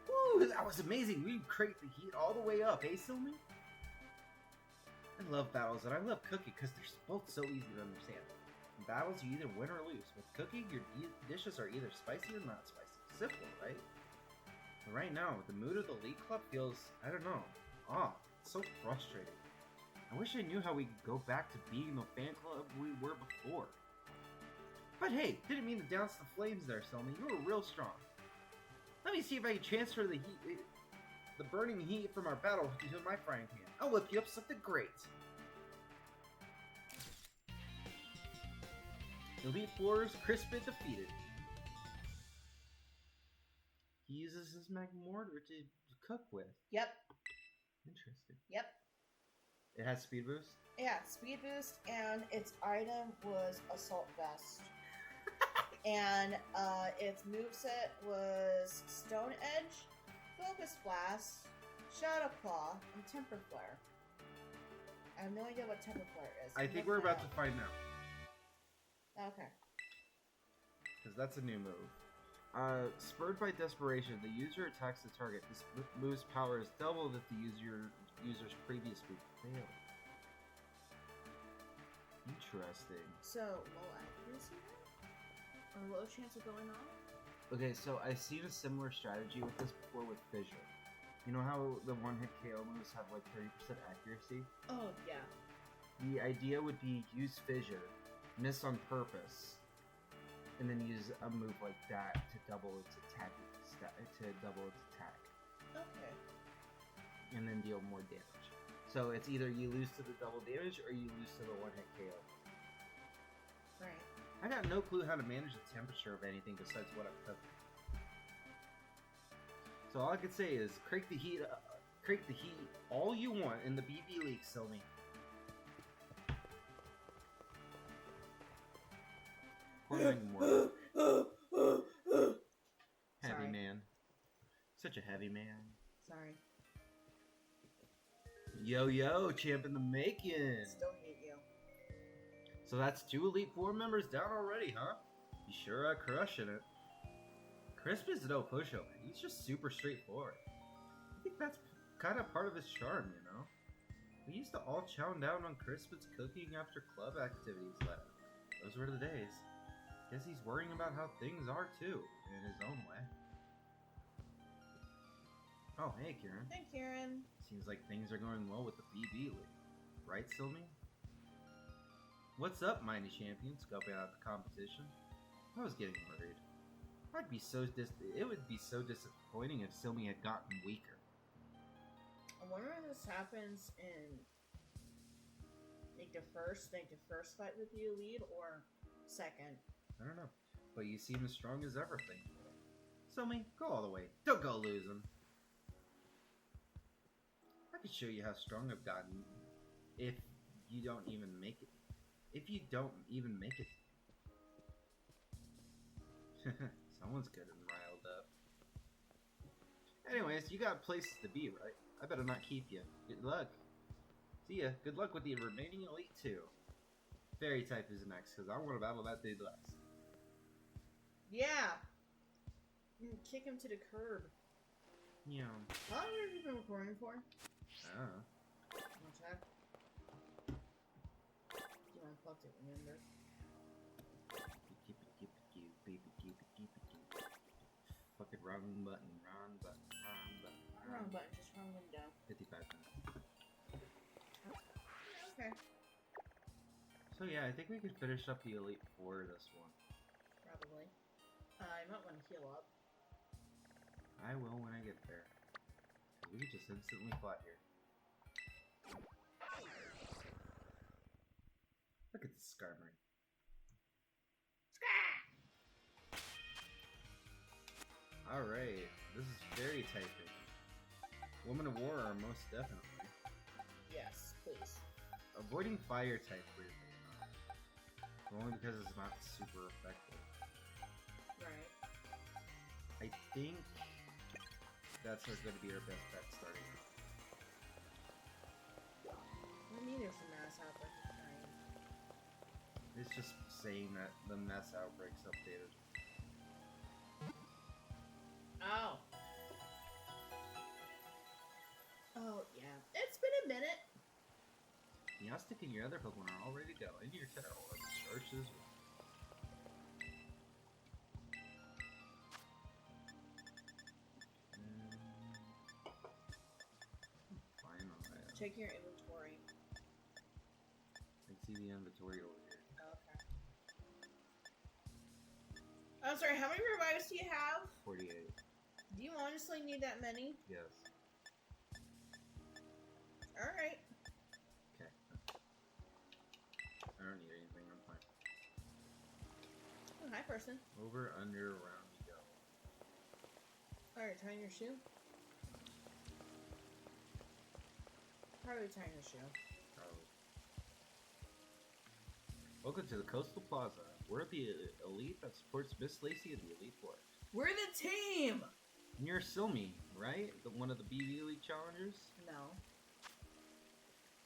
Woo, that was amazing. We cranked the heat all the way up, eh, Silmy? I love battles, and I love Cookie because they're both so easy to understand. In battles, you either win or lose. With Cookie, your dishes are either spicy or not spicy. Simple, right? But right now, the mood of the League Club feels, I don't know, off. It's so frustrating. I wish I knew how we could go back to being the fan club we were before. But hey, didn't mean to douse the flames there, Selmy. You were real strong. Let me see if I can transfer the heat, the burning heat from our battle into my frying pan. I'll whip you up something great. Elite Four's Crispin defeated. He uses his Magmortar to cook with. Yep. Interesting. Yep. It has speed boost? Yeah, speed boost, and its item was Assault Vest. And its moveset was Stone Edge, Focus Blast, Shadow Claw, and Temper Flare. I have no idea what Temper Flare is. I think we're about to find out. Okay. Because that's a new move. Spurred by desperation, the user attacks the target. This move's power is doubled if the user's previous move failed. Interesting. So, low accuracy then? Or low chance of going off? Okay, so I've seen a similar strategy with this before with Fissure. You know how the one-hit KO moves have like 30% accuracy? Oh, yeah. The idea would be use Fissure, miss on purpose, and then use a move like that to double its attack. Okay. And then deal more damage. So it's either you lose to the double damage or you lose to the one-hit KO. Right. I got no clue how to manage the temperature of anything besides what I'm cooking. So all I can say is crank the heat all you want in the BB League, Silmy. More. Heavy Sorry. man. Such a heavy man. Sorry. Yo, champ in the making. Still hate you. So that's 2 Elite Four members down already, huh? You sure are crushing it. Crisp is no pushover. He's just super straightforward. I think that's kind of part of his charm, you know? We used to all chow down on Crisp's cooking after club activities left. Those were the days. Guess he's worrying about how things are too, in his own way. Oh, hey, Kieran. Hey, Kieran. Seems like things are going well with the BB League. Right, Silmy? What's up, mighty champion, scoping out the competition? I was getting worried. It would be so disappointing if Silmy had gotten weaker. I wonder if this happens in the make the first fight with the elite, or second? I don't know. But you seem as strong as everything. Somi, go all the way. Don't go losing. I could show you how strong I've gotten if you don't even make it. If you don't even make it. Someone's getting riled up. Anyways, you got places to be, right? I better not keep you. Good luck. See ya. Good luck with the remaining Elite 2. Fairy type is next, because I want to battle that dude last. Yeah! Kick him to the curb. Yeah. How long have you been recording for? Ah. Wanna check? You unplugged it, remember? Fucking wrong button, wrong button, wrong button. Wrong button, just wrong window. 55 minutes. Okay. So yeah, I think we could finish up the Elite 4 this one. Probably. I might want to heal up. I will when I get there. We could just instantly fly here. Look at the Skarmory. Alright, this is fairy typing. Woman of War are most definitely. Yes, please. Avoiding fire type weirdly enough. Only because it's not super effective. Right. I think that's going to be our best bet starting off. What do you mean there's a mass outbreak of dying? It's just saying that the mass outbreaks updated. Oh. Oh, yeah. It's been a minute. Meowstic and your other Pokemon are all ready to go. And your Tera Orb starts as well. Finally. Check your inventory. I see the inventory over here. Okay. I'm sorry, how many revives do you have? 48. Do you honestly need that many? Yes. Alright. Okay. I don't need anything, I'm fine. Oh, hi, person. Over, under, around we go. Alright, tying your shoe? How are we tying your shoe? Probably. Welcome to the Coastal Plaza. We're the elite that supports Miss Lacey and the Elite Four. We're the team! And you're Silmy, right? One of the BB Elite challengers? No.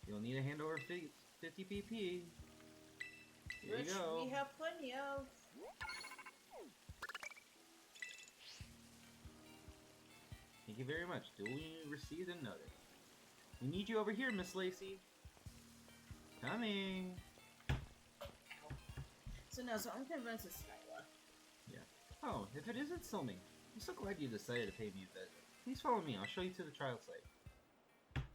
You'll need a hand over 50 PP. Here Which you go. we have plenty of. Thank you very much. Duly received and noted. We need you over here, Miss Lacey. Coming. So I'm convinced it's Skyla. Yeah. Oh, if it isn't Silmy, I'm so glad you decided to pay me a visit. Please follow me. I'll show you to the trial site.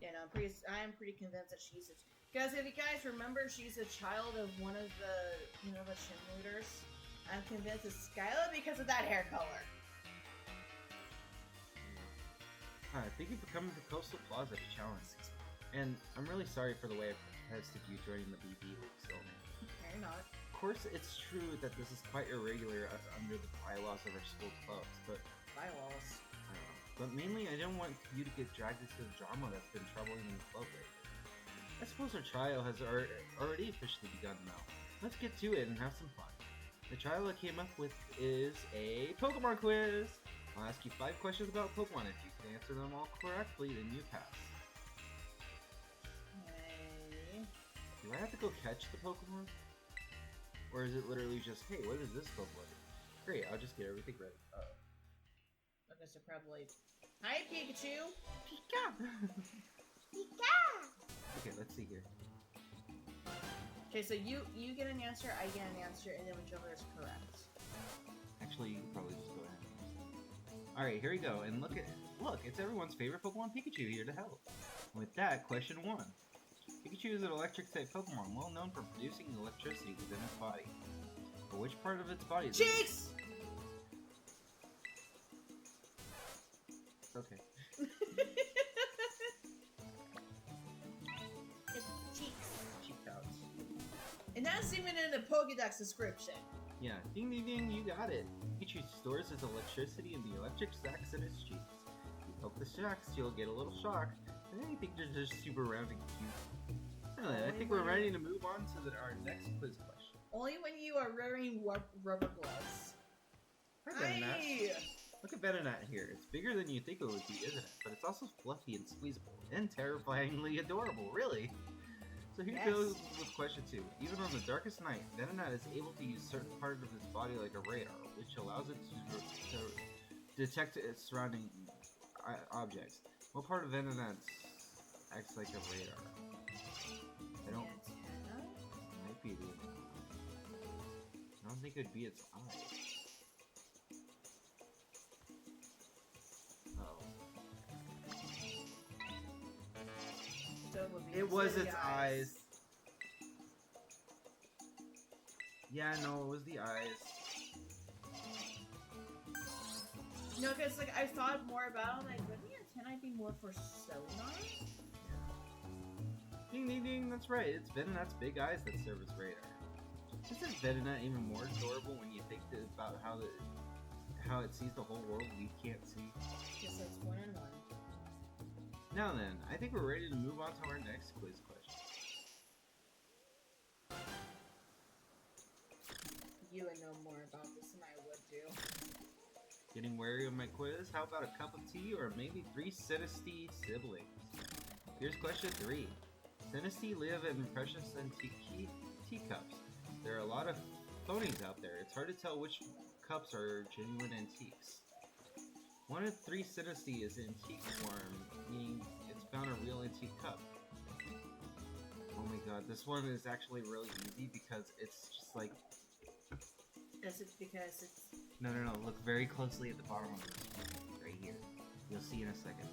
Yeah, no, I'm pretty convinced that she's a... Guys, if you guys remember, she's a child of one of the, the Shin looters. I'm convinced it's Skyla because of that hair color. Hi, thank you for coming to Coastal Plaza to challenge. And I'm really sorry for the way I've tested you joining the BB League, Silmy. Okay, you're not. Of course, it's true that this is quite irregular under the bylaws of our school clubs, but... Bylaws. But mainly, I don't want you to get dragged into the drama that's been troubling the club lately. I suppose our trial has already officially begun now. Let's get to it and have some fun. The trial I came up with is a Pokemon quiz! I'll ask you 5 questions about Pokemon. If you can answer them all correctly, then you pass. Okay. Do I have to go catch the Pokemon? Or is it literally just, hey, what is this Pokemon? Great, I'll just get everything ready. Okay, so probably... Hi, Pikachu! Pika! Pika! Okay, let's see here. Okay, so you get an answer, I get an answer, and then whichever is correct. Actually, you can probably just go ahead. Alright, here we go. And look, it's everyone's favorite Pokemon, Pikachu, here to help. With that, question 1. Pikachu is an electric-type Pokemon, well known for producing electricity within its body. But which part of its body is Cheeks! Okay. It's cheeks. Cheek outs. And that's even in the Pokédex description. Yeah, ding ding ding, you got it. Pikachu stores his electricity in the electric sacs in his cheeks. If you poke the sacs, you'll get a little shock, and then you think they're just super round and cute. Anyway, I think we're ready to move on to our next quiz question. Only when you are wearing rubber gloves. Hi, Venonat. Look at Venonat here. It's bigger than you think it would be, isn't it? But it's also fluffy and squeezable, and terrifyingly adorable, really. So here goes with question 2. Even on the darkest night, Venonat is able to use certain parts of its body like a radar, which allows it to detect its surrounding objects. What part of Venonat acts like a radar? I don't... Might be the... I don't think it'd be its eyes. It was its eyes. Yeah, no, it was the eyes. No, because like I thought more about it, like wouldn't the antennae be more for sonar? Ding ding ding, that's right. It's Venonat's big eyes that serve as radar. Isn't Venonat even more adorable when you think about how it sees the whole world we can't see? Yes, that's one-on-one. Now then, I think we're ready to move on to our next quiz question. You would know more about this than I would do. Getting wary of my quiz? How about a cup of tea or maybe 3 Sinistee siblings? Here's question 3. Sinistee live in precious antique teacups. There are a lot of phonies out there. It's hard to tell which cups are genuine antiques. One of 3 Sinistee is antique form, meaning it's found a real antique cup. Oh my god, this one is actually really easy because it's just like... Is it because it's... No, look very closely at the bottom of this one, right here. You'll see in a second.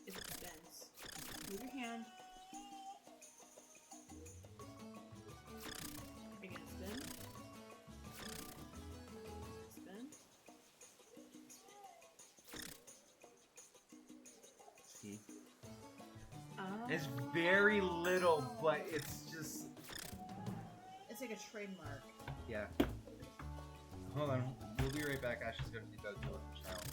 If it spins. Move your hand. You're gonna spin. Spin. See? Oh. It's very little, but it's just... It's like a trademark. Yeah. Hold on. We'll be right back. Ashley's gonna do that door for child.